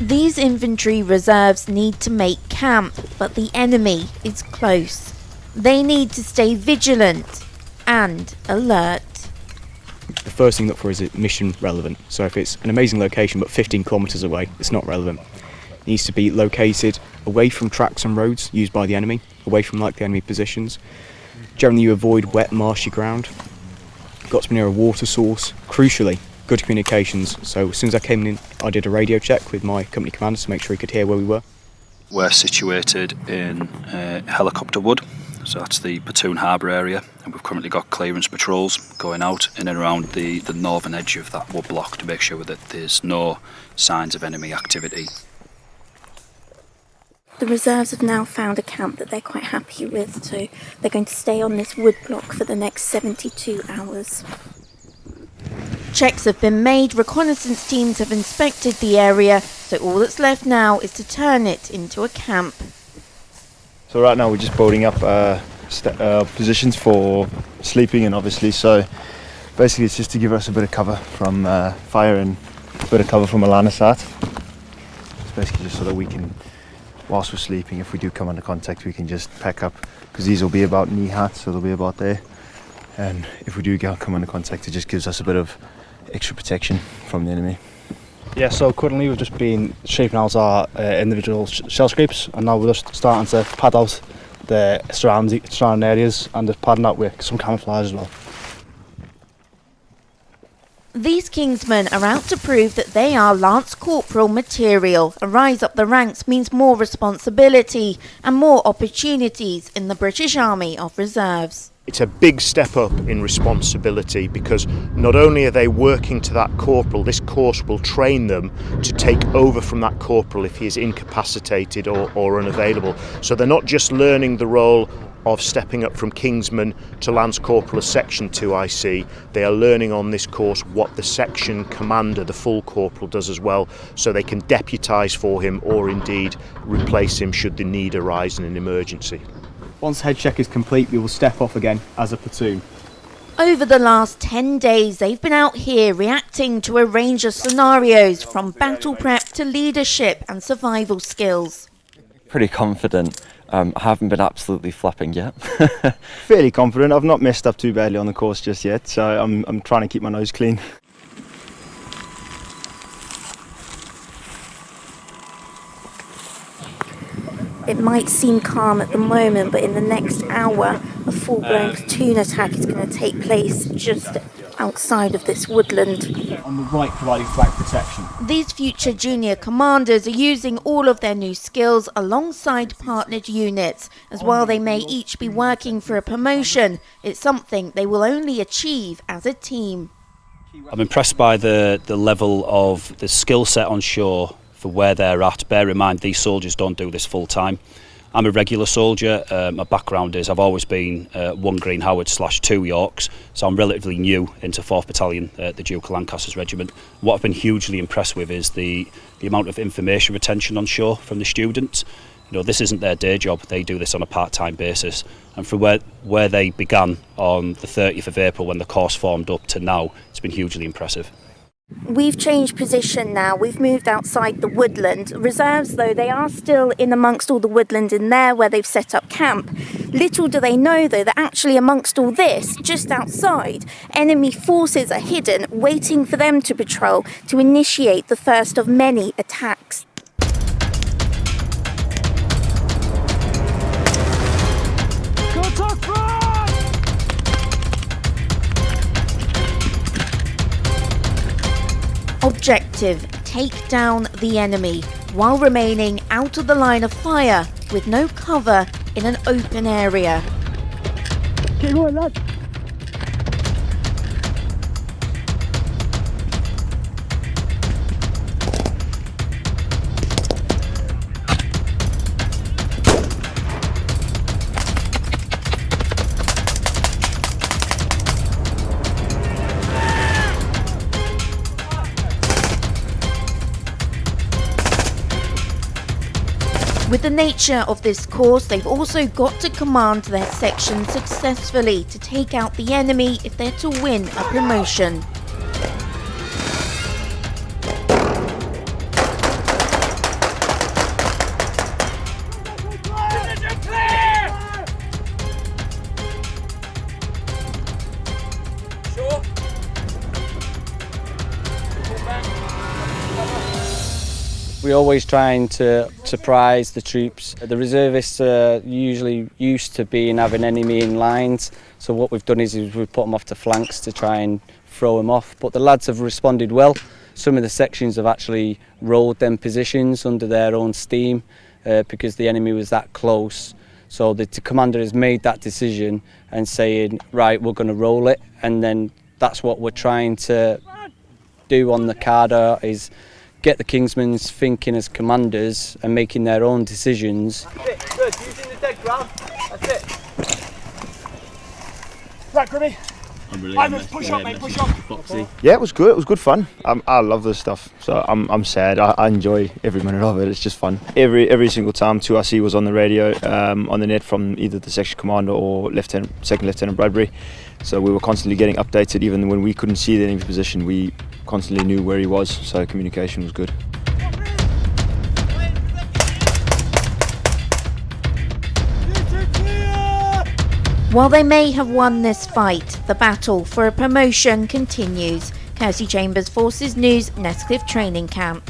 These infantry reserves need to make camp, but the enemy is close. They need to stay vigilant and alert. The first thing to look for is it mission relevant. So if it's an amazing location but 15 kilometres away, it's not relevant. It needs to be located away from tracks and roads used by the enemy, away from the enemy positions. Generally you avoid wet, marshy ground. Got to be near a water source. Crucially, good communications. So as soon as I came in, I did a radio check with my company commander to make sure he could hear where we were. We're situated in Helicopter Wood, so that's the Platoon Harbour area, and we've currently got clearance patrols going out in and around the northern edge of that wood block to make sure that there's no signs of enemy activity. The reserves have now found a camp that they're quite happy with, so they're going to stay on this wood block for the next 72 hours. Checks have been made, reconnaissance teams have inspected the area, so all that's left now is to turn it into a camp. So right now we're just building up positions for sleeping, and obviously so basically it's just to give us a bit of cover from fire and a bit of cover from a line of sight. It's basically just so that we can, whilst we're sleeping, if we do come under contact, we can just pack up, because these will be about knee height, so they'll be about there. And if we do come under contact, it just gives us a bit of extra protection from the enemy. Yeah, so currently we've just been shaping out our individual shell scrapes, and now we're just starting to pad out the surrounding areas and just padding out with some camouflage as well. These Kingsmen are out to prove that they are Lance Corporal material. A rise up the ranks means more responsibility and more opportunities in the British Army of Reserves. It's a big step up in responsibility, because not only are they working to that corporal, this course will train them to take over from that corporal if he is incapacitated or unavailable. So they're not just learning the role of stepping up from Kingsman to Lance Corporal as Section 2 IC, they are learning on this course what the section commander, the full corporal, does as well, so they can deputise for him or indeed replace him should the need arise in an emergency. Once head check is complete, we will step off again as a platoon. Over the last 10 days, they've been out here reacting to a range of scenarios, from battle prep to leadership and survival skills. Pretty confident. I haven't been absolutely flapping yet. Fairly confident. I've not messed up too badly on the course just yet, so I'm trying to keep my nose clean. It might seem calm at the moment, but in the next hour, a full-blown platoon attack is going to take place just outside of this woodland. On the right, providing flank protection. These future junior commanders are using all of their new skills alongside partnered units. As while they may each be working for a promotion, it's something they will only achieve as a team. I'm impressed by the level of the skill set on shore for where they're at. Bear in mind, these soldiers don't do this full time. I'm a regular soldier. My background is I've always been 1 Green Howard / 2 Yorks, so I'm relatively new into 4th Battalion, the Duke of Lancaster's regiment. What I've been hugely impressed with is the amount of information retention on shore from the students. You know, this isn't their day job. They do this on a part-time basis, and from where they began on the 30th of April when the course formed up to now, it's been hugely impressive. We've changed position now. We've moved outside the woodland. Reserves, though, they are still in amongst all the woodland in there where they've set up camp. Little do they know, though, that actually amongst all this, just outside, enemy forces are hidden, waiting for them to patrol to initiate the first of many attacks. Objective: take down the enemy while remaining out of the line of fire with no cover in an open area. Keep going, lad. With the nature of this course, they've also got to command their section successfully to take out the enemy if they're to win a promotion. We're always trying to surprise the troops. The reservists are usually used to having enemy in lines, so what we've done is we've put them off the flanks to try and throw them off. But the lads have responded well. Some of the sections have actually rolled them positions under their own steam because the enemy was that close. So the commander has made that decision and saying, right, we're going to roll it, and then that's what we're trying to do on the Carder, is get the Kingsmen thinking as commanders and making their own decisions. That's it, good, using the dead ground, that's it. Right, Grimmy. Push up, mate, push up. Yeah, it was good. It was good fun. I love this stuff, so I'm sad. I enjoy every minute of it. It's just fun. Every single time 2RC was on the radio, on the net from either the section commander or Second Lieutenant Bradbury. So we were constantly getting updated. Even when we couldn't see the enemy position, we constantly knew where he was. So communication was good. While they may have won this fight, the battle for a promotion continues. Kirstie Chambers, Forces News, Nesscliffe Training Camp.